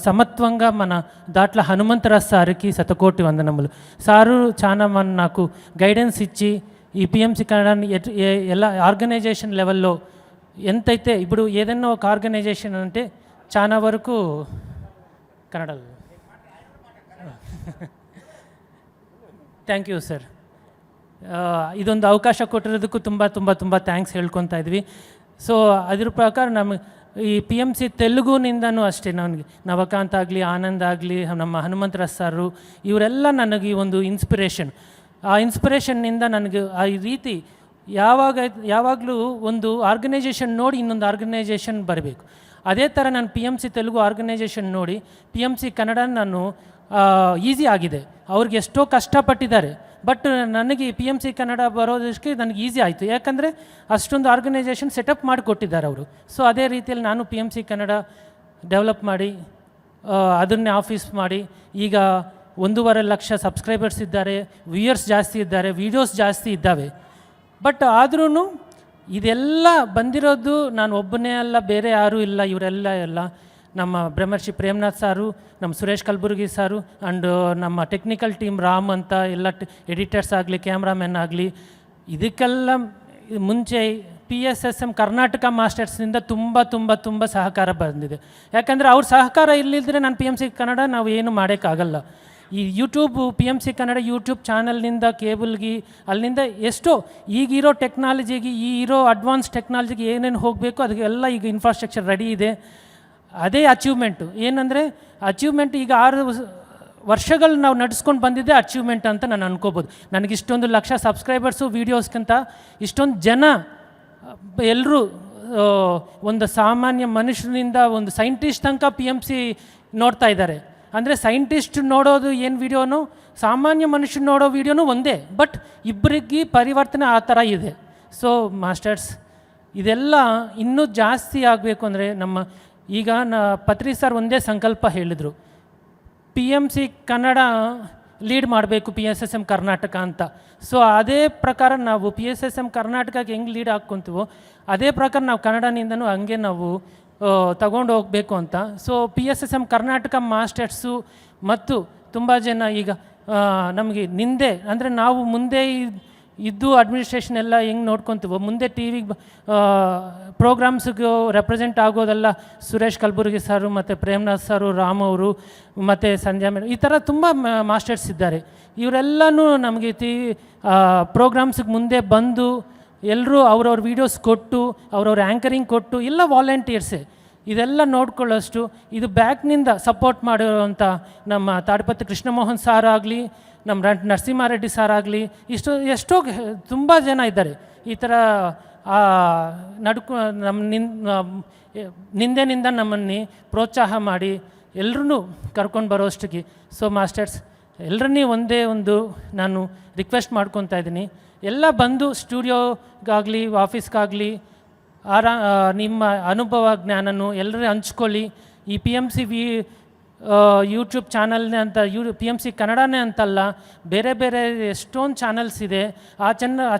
సమత్వంగా మన దాంట్లో హనుమంతరాజ్ సార్కి శతకోటి వందనములు. సారు చాలా నాకు గైడెన్స్ ఇచ్చి ఈ పిఎంసి కన్నడాన్ని ఎలా ఆర్గనైజేషన్ లెవెల్లో ఎంతైతే ఇప్పుడు ఏదైనా ఒక ఆర్గనైజేషన్ అంటే చాలా వరకు కన్నడలో ಥ್ಯಾಂಕ್ ಯು ಸರ್. ಇದೊಂದು ಅವಕಾಶ ಕೊಟ್ಟಿರೋದಕ್ಕೂ ತುಂಬ ತುಂಬ ತುಂಬ ಥ್ಯಾಂಕ್ಸ್ ಹೇಳ್ಕೊತಾ ಇದ್ವಿ. ಸೊ ಅದ್ರ ಪ್ರಕಾರ ನಮಗೆ ಈ ಪಿ ಎಮ್ ಸಿ ತೆಲುಗುನಿಂದನೂ ಅಷ್ಟೇ, ನನಗೆ ನವಕಾಂತ್ ಆಗಲಿ, ಆನಂದ್ ಆಗಲಿ, ನಮ್ಮ ಹನುಮಂತರಾಜ್ ಸಾರು ಇವರೆಲ್ಲ ನನಗೆ ಈ ಒಂದು ಇನ್ಸ್ಪಿರೇಷನ್. ಆ ಇನ್ಸ್ಪಿರೇಷನ್ನಿಂದ ನನಗೆ ಆ ರೀತಿ ಯಾವಾಗಲೂ ಒಂದು ಆರ್ಗನೈಜೇಷನ್ ನೋಡಿ ಇನ್ನೊಂದು ಆರ್ಗನೈಜೇಷನ್ ಬರಬೇಕು. ಅದೇ ಥರ ನಾನು P M C Telugu organisation ನೋಡಿ ಪಿ ಎಮ್ ಸಿ ಕನ್ನಡ ನಾನು ಈಸಿ ಆಗಿದೆ. ಅವ್ರಿಗೆ ಎಷ್ಟೋ ಕಷ್ಟಪಟ್ಟಿದ್ದಾರೆ, ಬಟ್ ನನಗೆ ಪಿ ಎಮ್ ಸಿ ಕನ್ನಡ ಬರೋದಕ್ಕೆ ನನಗೆ ಈಸಿ ಆಯಿತು, ಯಾಕಂದರೆ ಅಷ್ಟೊಂದು ಆರ್ಗನೈಜೇಷನ್ ಸೆಟಪ್ ಮಾಡಿಕೊಟ್ಟಿದ್ದಾರೆ ಅವರು. ಸೊ ಅದೇ ರೀತಿಯಲ್ಲಿ ನಾನು P M C Kannada develop ಮಾಡಿ ಅದನ್ನೇ ಆಫೀಸ್ ಮಾಡಿ ಈಗ 1.5 ಲಕ್ಷ ಸಬ್ಸ್ಕ್ರೈಬರ್ಸ್ ಇದ್ದಾರೆ, ವ್ಯೂಯರ್ಸ್ ಜಾಸ್ತಿ ಇದ್ದಾರೆ, ವೀಡಿಯೋಸ್ ಜಾಸ್ತಿ ಇದ್ದಾವೆ. ಬಟ್ ಆದ್ರೂ ಇದೆಲ್ಲ ಬಂದಿರೋದು ನಾನು ಒಬ್ಬನೇ ಅಲ್ಲ, ಬೇರೆ ಯಾರೂ ಇಲ್ಲ, ಇವರೆಲ್ಲ ಎಲ್ಲ ನಮ್ಮ ಬ್ರಹ್ಮರ್ಷಿ ಪ್ರೇಮ್ನಾಥ್ ಸಾರು, ನಮ್ಮ ಸುರೇಶ್ ಕಲ್ಬುರ್ಗಿ ಸಾರು, ಆ್ಯಂಡ್ ನಮ್ಮ ಟೆಕ್ನಿಕಲ್ ಟೀಮ್ ರಾಮ್ ಅಂತ ಎಲ್ಲ ಎಡಿಟರ್ಸ್ ಆಗಲಿ, ಕ್ಯಾಮ್ರಾಮೆನ್ ಆಗಲಿ, ಇದಕ್ಕೆಲ್ಲ ಮುಂಚೆ PSSM ಕರ್ನಾಟಕ ಮಾಸ್ಟರ್ಸ್ನಿಂದ ತುಂಬ ತುಂಬ ತುಂಬ ಸಹಕಾರ ಬಂದಿದೆ. ಯಾಕಂದರೆ ಅವ್ರ ಸಹಕಾರ ಇಲ್ಲಿದ್ದರೆ ನಾನು PMC ಕನ್ನಡ ನಾವು ಏನು ಮಾಡೋಕ್ಕಾಗಲ್ಲ. ಈ ಯೂಟ್ಯೂಬು PMC ಕನ್ನಡ ಯೂಟ್ಯೂಬ್ ಚಾನಲ್ನಿಂದ ಕೇಬಲ್ಗೆ ಅಲ್ಲಿಂದ ಎಷ್ಟೋ ಈಗಿರೋ ಟೆಕ್ನಾಲಜಿಗೆ, ಈ ಇರೋ ಅಡ್ವಾನ್ಸ್ ಟೆಕ್ನಾಲಜಿಗೆ ಏನೇನು ಹೋಗಬೇಕು ಅದಕ್ಕೆಲ್ಲ ಈಗ ಇನ್ಫ್ರಾಸ್ಟ್ರಕ್ಚರ್ ರೆಡಿ ಇದೆ. ಅದೇ ಅಚೀವ್ಮೆಂಟು ಏನಂದರೆ ಅಚೀವ್ಮೆಂಟ್ ಈಗ 6 ವರ್ಷಗಳು ನಾವು ನಡೆಸ್ಕೊಂಡು ಬಂದಿದ್ದೆ ಅಚೀವ್ಮೆಂಟ್ ಅಂತ ನಾನು ಅನ್ಕೋಬೋದು. ನನಗೆ ಇಷ್ಟೊಂದು ಲಕ್ಷ ಸಬ್ಸ್ಕ್ರೈಬರ್ಸು ವೀಡಿಯೋಸ್ಗಿಂತ ಇಷ್ಟೊಂದು ಜನ ಎಲ್ಲರೂ ಒಂದು ಸಾಮಾನ್ಯ ಮನುಷ್ಯನಿಂದ ಒಂದು ಸೈಂಟಿಸ್ಟ್ ತನಕ PMC ನೋಡ್ತಾ ಇದ್ದಾರೆ. ಅಂದರೆ ಸೈಂಟಿಸ್ಟ್ ನೋಡೋದು ಏನು ವೀಡಿಯೋನು, ಸಾಮಾನ್ಯ ಮನುಷ್ಯ ನೋಡೋ ವೀಡಿಯೋನು ಒಂದೇ, ಬಟ್ ಇಬ್ಬರಿಗೆ ಪರಿವರ್ತನೆ ಆ ಥರ ಇದೆ. ಸೊ ಮಾಸ್ಟರ್ಸ್, ಇದೆಲ್ಲ ಇನ್ನೂ ಜಾಸ್ತಿ ಆಗಬೇಕು ಅಂದರೆ ನಮ್ಮ ಈಗ ಪತ್ರಿ ಸರ್ ಒಂದೇ ಸಂಕಲ್ಪ ಹೇಳಿದರು, PMC ಕನ್ನಡ ಲೀಡ್ ಮಾಡಬೇಕು PSSM ಕರ್ನಾಟಕ ಅಂತ. ಸೊ ಅದೇ ಪ್ರಕಾರ ನಾವು PSSM ಕರ್ನಾಟಕಕ್ಕೆ ಹೆಂಗೆ ಲೀಡ್ ಹಾಕ್ಕೊತೀವೋ ಅದೇ ಪ್ರಕಾರ ನಾವು ಕನ್ನಡನಿಂದನೂ ಹಂಗೆ ನಾವು ತಗೊಂಡು ಹೋಗಬೇಕು ಅಂತ. ಸೊ PSSM ಕರ್ನಾಟಕ ಮಾಸ್ಟರ್ಸು ಮತ್ತು ತುಂಬ ಜನ ಈಗ ನಮಗೆ ನಿಂದೆ ಅಂದರೆ ನಾವು ಮುಂದೆ ಇದ್ದು ಅಡ್ಮಿನಿಸ್ಟ್ರೇಷನ್ ಎಲ್ಲ ಹೆಂಗೆ ನೋಡ್ಕೊತೀವೋ ಮುಂದೆ ಟಿವಿಗೆ ಪ್ರೋಗ್ರಾಮ್ಸ್ಗೆ ರೆಪ್ರೆಸೆಂಟ್ ಆಗೋದೆಲ್ಲ ಸುರೇಶ್ ಕಲ್ಬುರ್ಗಿ ಸರು ಮತ್ತು ಪ್ರೇಮ್ನಾಥ್ ಸರು, ರಾಮ್ ಅವರು ಮತ್ತು ಸಂಜಯ್ ಮೇಡಮ್, ಈ ಥರ ತುಂಬ ಮಾಸ್ಟರ್ಸ್ ಇದ್ದಾರೆ. ಇವರೆಲ್ಲನೂ ನಮಗೆ ಪ್ರೋಗ್ರಾಮ್ಸ್ಗೆ ಮುಂದೆ ಬಂದು ಎಲ್ಲರೂ ಅವ್ರವ್ರ ವೀಡಿಯೋಸ್ ಕೊಟ್ಟು ಅವ್ರವ್ರ ಆ್ಯಂಕರಿಂಗ್ ಕೊಟ್ಟು ಎಲ್ಲ ವಾಲಂಟಿಯರ್ಸೇ ಇದೆಲ್ಲ ನೋಡ್ಕೊಳ್ಳೋಷ್ಟು ಇದು ಬ್ಯಾಕ್ನಿಂದ ಸಪೋರ್ಟ್ ಮಾಡಿರೋವಂಥ ನಮ್ಮ ತಾಡಿಪತ್ರಿ ಕೃಷ್ಣಮೋಹನ್ ಸಾರ್ ಆಗಲಿ, ನಮ್ಮ ನರಸಿಂಹಾರೆಡ್ಡಿ ಸಾರ್ ಆಗಲಿ, ಎಷ್ಟೋ ತುಂಬ ಜನ ಇದ್ದಾರೆ ಈ ಥರ ನಮ್ಮ ನಿಂದೆನಿಂದ ನಮ್ಮನ್ನು ಪ್ರೋತ್ಸಾಹ ಮಾಡಿ ಎಲ್ಲರೂ ಕರ್ಕೊಂಡು ಬರೋಷ್ಟಿಗೆ. ಸೊ ಮಾಸ್ಟರ್ಸ್, ಎಲ್ಲರನ್ನೇ ಒಂದೇ ಒಂದು ನಾನು ರಿಕ್ವೆಸ್ಟ್ ಮಾಡ್ಕೊತಾ ಇದ್ದೀನಿ, ಎಲ್ಲ ಬಂದು ಸ್ಟುಡಿಯೋಗಾಗಲಿ ಆಫೀಸ್ಗಾಗಲಿ ನಿಮ್ಮ ಅನುಭವ ಜ್ಞಾನನೂ ಎಲ್ಲರೂ ಹಂಚ್ಕೊಳ್ಳಿ. ಈ PMC ಯೂಟ್ಯೂಬ್ ಚಾನಲ್ನೇ ಅಂತ PMC ಕನ್ನಡನೇ ಅಂತಲ್ಲ, ಬೇರೆ ಬೇರೆ ಎಷ್ಟೊಂದು ಚಾನಲ್ಸ್ ಇದೆ. ಆ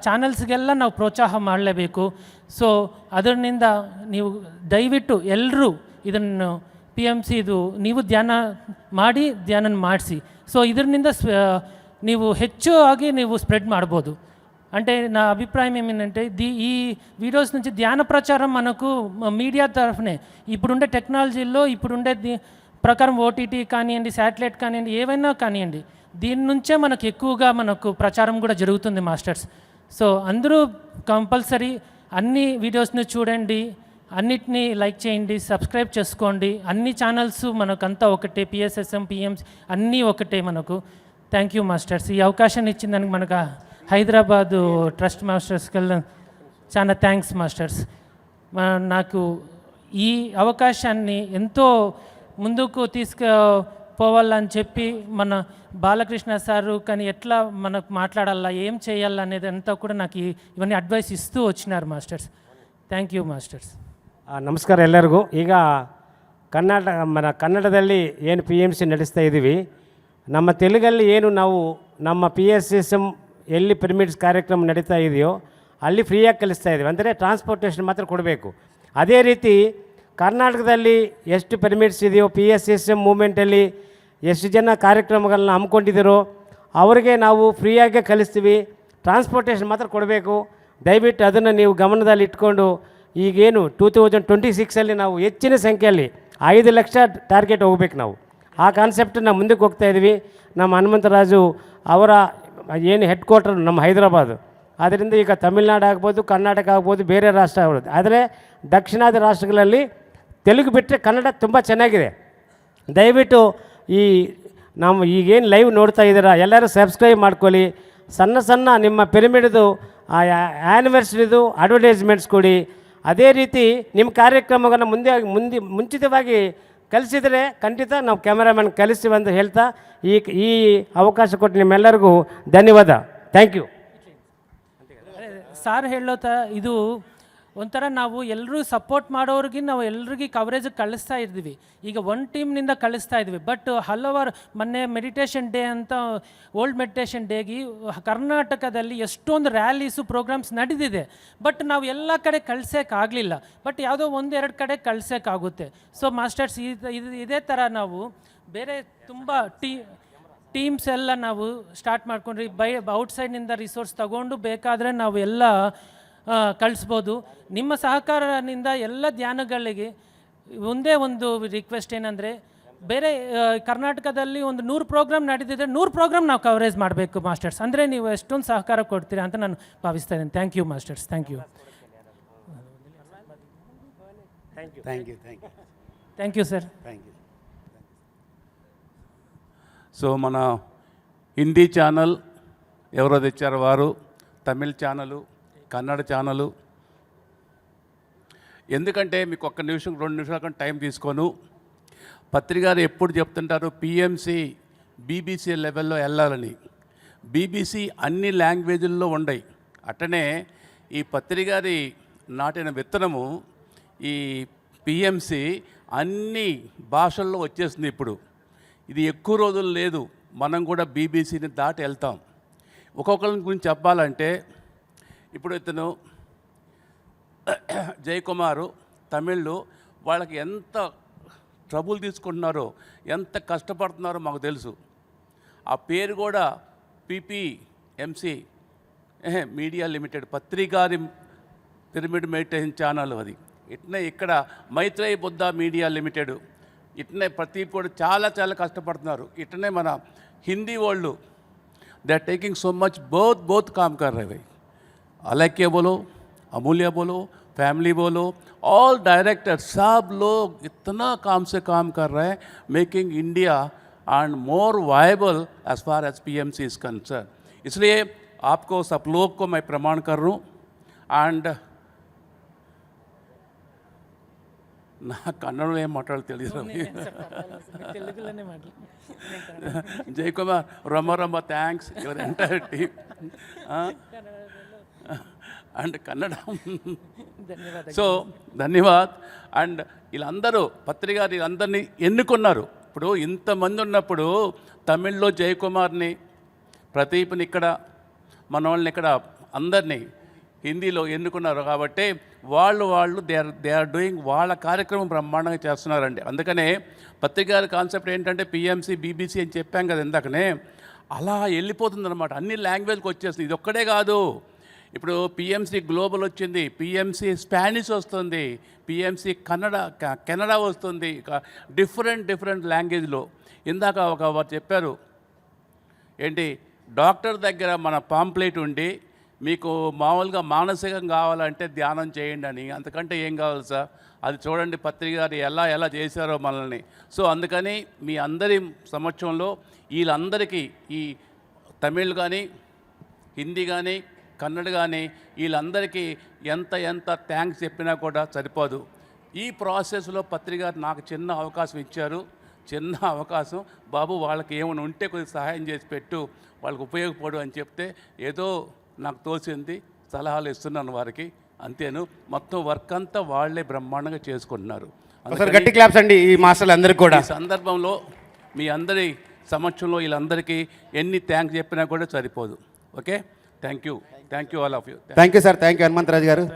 ಚಾನಲ್ಸ್ಗೆಲ್ಲ ನಾವು ಪ್ರೋತ್ಸಾಹ ಮಾಡಲೇಬೇಕು. ಸೊ ಅದರಿಂದ ನೀವು ದಯವಿಟ್ಟು ಎಲ್ಲರೂ ಇದನ್ನು PMC ಇದು ನೀವು ಧ್ಯಾನ ಮಾಡಿಸಿ. ಸೊ ಇದರಿಂದ ನೀವು ಹೆಚ್ಚು ಆಗಿ ನೀವು స్ప్రెడ్ ಮಾಡ್ಬೋದು. అంటే నా అభిప్రాయం ఏమిటంటే ఈ వీడియోస్ నుంచి ధ్యాన ప్రచారం మనకు మీడియా తరఫునే ఇప్పుడుండే టెక్నాలజీలో ఇప్పుడుండే ప్రకారం OTT కానివ్వండి, శాటిలైట్ కానివ్వండి, ఏవైనా కానివ్వండి, దీని నుంచే మనకు ఎక్కువగా మనకు ప్రచారం కూడా జరుగుతుంది మాస్టర్స్. సో అందరూ కంపల్సరీ అన్ని వీడియోస్ని చూడండి, అన్నిటినీ లైక్ చేయండి, సబ్స్క్రైబ్ చేసుకోండి. అన్ని ఛానల్స్ మనకంతా ఒకటే, పిఎస్ఎస్ఎం, పిఎంసి అన్నీ ఒకటే మనకు. Thank you masters. ఈ అవకాశాన్ని ఇచ్చిందానికి మనకు హైదరాబాదు ట్రస్ట్ మాస్టర్స్కి చాలా థ్యాంక్స్ మాస్టర్స్. నాకు ఈ అవకాశాన్ని ఎంతో ముందుకు తీసుకుపోవాలని చెప్పి మన బాలకృష్ణ సారు కానీ ఎట్లా మనకు మాట్లాడాలా, ఏం చేయాలా అనేది అంతా కూడా నాకు ఇవన్నీ అడ్వైస్ ఇస్తూ వచ్చినారు మాస్టర్స్. Thank you masters. ನಮಸ್ಕಾರ ಎಲ್ಲರಿಗೂ. ಈಗ ಕನ್ನಡದಲ್ಲಿ ಏನು ಪಿ ಎಮ್ ಸಿ ನಡೆಸ್ತಾ ಇದ್ದೀವಿ, ನಮ್ಮ ತೆಲುಗಲ್ಲಿ ಏನು ನಾವು ನಮ್ಮ PSSM ಎಲ್ಲಿ ಪಿರಮಿಡ್ಸ್ ಕಾರ್ಯಕ್ರಮ ನಡೀತಾ ಇದೆಯೋ ಅಲ್ಲಿ ಫ್ರೀಯಾಗಿ ಕಲಿಸ್ತಾ ಇದ್ದೀವಿ. ಅಂದರೆ ಟ್ರಾನ್ಸ್ಪೋರ್ಟೇಷನ್ ಮಾತ್ರ ಕೊಡಬೇಕು. ಅದೇ ರೀತಿ ಕರ್ನಾಟಕದಲ್ಲಿ ಎಷ್ಟು ಪಿರಮಿಡ್ಸ್ ಇದೆಯೋ PSSM ಮೂಮೆಂಟಲ್ಲಿ ಎಷ್ಟು ಜನ ಕಾರ್ಯಕ್ರಮಗಳನ್ನ ಹಮ್ಮಿಕೊಂಡಿದ್ದೀರೋ ಅವರಿಗೆ ನಾವು ಫ್ರೀಯಾಗೆ ಕಲಿಸ್ತೀವಿ. ಟ್ರಾನ್ಸ್ಪೋರ್ಟೇಷನ್ ಮಾತ್ರ ಕೊಡಬೇಕು. ದಯವಿಟ್ಟು ಅದನ್ನು ನೀವು ಗಮನದಲ್ಲಿ ಇಟ್ಕೊಂಡು ಈಗೇನು 2026 ನಾವು ಹೆಚ್ಚಿನ ಸಂಖ್ಯೆಯಲ್ಲಿ 5 ಲಕ್ಷ ಟಾರ್ಗೆಟ್ ಹೋಗ್ಬೇಕು. ನಾವು ಆ ಕಾನ್ಸೆಪ್ಟನ್ನು ಮುಂದಕ್ಕೆ ಹೋಗ್ತಾ ಇದ್ದೀವಿ. ನಮ್ಮ ಹನುಮಂತರಾಜು ಅವರ ಏನು ಹೆಡ್ ಕ್ವಾರ್ಟರ್ ನಮ್ಮ ಹೈದರಾಬಾದು, ಆದ್ದರಿಂದ ಈಗ ತಮಿಳ್ನಾಡು ಆಗ್ಬೋದು, ಕರ್ನಾಟಕ ಆಗ್ಬೋದು, ಬೇರೆ ರಾಷ್ಟ್ರ ಆಗ್ಬೋದು. ಆದರೆ ದಕ್ಷಿಣಾದಿ ರಾಷ್ಟ್ರಗಳಲ್ಲಿ ತೆಲುಗು ಬಿಟ್ಟರೆ ಕನ್ನಡ ತುಂಬ ಚೆನ್ನಾಗಿದೆ. ದಯವಿಟ್ಟು ಈ ನಾವು ಈಗೇನು ಲೈವ್ ನೋಡ್ತಾ ಇದ್ದೀರಾ ಎಲ್ಲರೂ ಸಬ್ಸ್ಕ್ರೈಬ್ ಮಾಡ್ಕೊಳ್ಳಿ. ಸಣ್ಣ ಸಣ್ಣ ನಿಮ್ಮ ಪಿರಮಿಡ್ದು ಆ್ಯನಿವರ್ಸರಿದು ಅಡ್ವರ್ಟೈಸ್ಮೆಂಟ್ಸ್ ಕೊಡಿ. ಅದೇ ರೀತಿ ನಿಮ್ಮ ಕಾರ್ಯಕ್ರಮವನ್ನು ಮುಂಚಿತವಾಗಿ ಕಲಿಸಿದರೆ ಖಂಡಿತ ನಾವು ಕ್ಯಾಮರಾಮನ್ ಕಲಿಸ್ತೀವಿ ಅಂತ ಹೇಳ್ತಾ ಈ ಅವಕಾಶ ಕೊಟ್ಟು ನಿಮ್ಮೆಲ್ಲರಿಗೂ ಧನ್ಯವಾದ. Thank you. ಸಾರ್ ಹೇಳೋತ ಇದು ಒಂಥರ ನಾವು ಎಲ್ಲರೂ ಸಪೋರ್ಟ್ ಮಾಡೋರಿಗೆ ನಾವು ಎಲ್ರಿಗೂ ಕವರೇಜ್ ಕಳಿಸ್ತಾ ಇದ್ದೀವಿ. ಈಗ ಒಂದು ಟೀಮ್ನಿಂದ ಕಳಿಸ್ತಾ ಇದ್ವಿ. ಬಟ್ ಹಲವಾರು ಮೊನ್ನೆ ಮೆಡಿಟೇಷನ್ ಡೇ ಅಂತ ಓಲ್ಡ್ ಮೆಡಿಟೇಷನ್ ಡೇಗೆ ಕರ್ನಾಟಕದಲ್ಲಿ ಎಷ್ಟೊಂದು ರ್ಯಾಲೀಸು ಪ್ರೋಗ್ರಾಮ್ಸ್ ನಡೆದಿದೆ. ಬಟ್ ನಾವು ಎಲ್ಲ ಕಡೆ ಕಳ್ಸೋಕ್ಕಾಗಲಿಲ್ಲ. ಬಟ್ ಯಾವುದೋ ಒಂದೆರಡು ಕಡೆ ಕಳ್ಸೋಕ್ಕಾಗುತ್ತೆ. ಸೊ ಮಾಸ್ಟರ್ಸ್ ಇದೇ ಥರ ನಾವು ಬೇರೆ ತುಂಬ ಟೀಮ್ಸ್ ಎಲ್ಲ ನಾವು ಸ್ಟಾರ್ಟ್ ಮಾಡ್ಕೊಂಡ್ರಿ. ಔಟ್ಸೈಡ್ನಿಂದ ರಿಸೋರ್ಸ್ ತಗೊಂಡು ಬೇಕಾದರೆ ನಾವು ಎಲ್ಲ ಕಳಿಸ್ಬೋದು. ನಿಮ್ಮ ಸಹಕಾರದಿಂದ ಎಲ್ಲ ಧ್ಯಾನಗಳಿಗೆ ಒಂದೇ ಒಂದು ರಿಕ್ವೆಸ್ಟ್ ಏನಂದರೆ, ಬೇರೆ ಕರ್ನಾಟಕದಲ್ಲಿ ಒಂದು 100 ಪ್ರೋಗ್ರಾಮ್ ನಡೆದಿದ್ದರೆ 100 ಪ್ರೋಗ್ರಾಮ್ ನಾವು ಕವರೇಜ್ ಮಾಡಬೇಕು ಮಾಸ್ಟರ್ಸ್. ಅಂದರೆ ನೀವು ಎಷ್ಟೊಂದು ಸಹಕಾರ ಕೊಡ್ತೀರಾ ಅಂತ ನಾನು ಭಾವಿಸ್ತಾ ಇದ್ದೀನಿ. Thank you masters. Thank you. Thank you sir. So మన హిందీ ఛానల్ ఎవరో తెచ్చారు వారు, తమిళ్ ఛానలు, కన్నడ ఛానలు. ఎందుకంటే మీకు 1 నిమిషం 2 నిమిషాల కంటే టైం తీసుకోను. పత్రి గారు ఎప్పుడు చెప్తుంటారు PMC BBC లెవెల్లో వెళ్ళాలని. BBC అన్ని లాంగ్వేజ్ల్లో ఉండయి. అట్టనే ఈ పత్రి గారి నాటిన విత్తనము ఈ PMC అన్ని భాషల్లో వచ్చేస్తుంది. ఇప్పుడు ఇది ఎక్కువ రోజులు లేదు, మనం కూడా BBCని దాటి వెళ్తాం. ఒక్కొక్కరి గురించి చెప్పాలంటే ఇప్పుడు ఇతను జయకుమారు తమిళ్లో వాళ్ళకి ఎంత ట్రబుల్ తీసుకుంటున్నారో, ఎంత కష్టపడుతున్నారో మాకు తెలుసు. ఆ పేరు కూడా PPMC మీడియా లిమిటెడ్, పత్రికారి పిరమిడ్ మెడిటేషన్ ఛానల్ అది. ఇట్నే ఇక్కడ మైత్రేయ బుద్ధ మీడియా లిమిటెడ్, ఇట్నే ప్రతి కూడా చాలా చాలా కష్టపడుతున్నారు. ఇట్నే మన హిందీ వాళ్ళు they are taking so much, बहुत काम कर रहे भाई. अलैक्य बोलो, अमूल्य बोलो, फैमिली बोलो, ऑल डायरेक्टर सब लोग इतना काम से काम कर रहे हैं, making India and more viable as far as PMC is concern. इसलिए आपको सब लोग को मैं प्रमाण कर रहा हूँ. एंड నా కన్నడలో ఏం మాట్లాడాలి తెలియదు. జయకుమార్ రమ్మ thanks your entire team and Kannada. So ధన్యవాద్. అండ్ వీళ్ళందరూ పత్రికారు వీళ్ళందరినీ ఎన్నుకున్నారు. ఇప్పుడు ఇంతమంది ఉన్నప్పుడు తమిళ్లో జయకుమార్ని, ప్రదీప్ని ఇక్కడ, మన వాళ్ళని ఇక్కడ అందరినీ హిందీలో ఎన్నుకున్నారు. కాబట్టి వాళ్ళు దే ఆర్ డూయింగ్ వాళ్ళ కార్యక్రమం బ్రహ్మాండంగా చేస్తున్నారండి. అందుకనే పత్రికారి కాన్సెప్ట్ ఏంటంటే PMC BBC అని చెప్పాం కదా ఇందాకనే, అలా వెళ్ళిపోతుందన్నమాట. అన్ని లాంగ్వేజ్కి వచ్చేస్తుంది. ఇది ఒక్కడే కాదు. ఇప్పుడు PMC గ్లోబల్ వచ్చింది, PMC స్పానిష్ వస్తుంది, PMC కెనడా వస్తుంది, డిఫరెంట్ లాంగ్వేజ్లో. ఇందాక వారు చెప్పారు ఏంటి, డాక్టర్ దగ్గర మన పాంప్లెట్ ఉండి మీకు మామూలుగా మానసికంగా కావాలంటే ధ్యానం చేయండి అని, అంతకంటే ఏం కావాలి సార్? అది చూడండి పత్రిక గారు ఎలా చేశారో మనల్ని. సో అందుకని మీ అందరి సమక్షంలో వీళ్ళందరికీ, ఈ తమిళ్ కానీ, హిందీ కానీ, కన్నడ కానీ, వీళ్ళందరికీ ఎంత థ్యాంక్స్ చెప్పినా కూడా సరిపోదు. ఈ ప్రాసెస్లో పత్రిక గారు నాకు చిన్న అవకాశం ఇచ్చారు. చిన్న అవకాశం, బాబు వాళ్ళకి ఏమైనా ఉంటే కొద్దిగా సహాయం చేసి పెట్టు, వాళ్ళకి ఉపయోగపడు అని చెప్తే ఏదో నాకు తోచింది సలహాలు ఇస్తున్నాను వారికి, అంతేను. మొత్తం వర్క్ అంతా వాళ్ళే బ్రహ్మాండంగా చేసుకుంటున్నారు. గట్టి క్లాప్స్ అండి ఈ మాస్టర్లు అందరికీ కూడా. ఈ సందర్భంలో మీ అందరి సమక్షంలో వీళ్ళందరికీ ఎన్ని థ్యాంక్స్ చెప్పినా కూడా సరిపోదు. Okay, thank you all of you. Thank you sir, thank you Hanumantharaju గారు.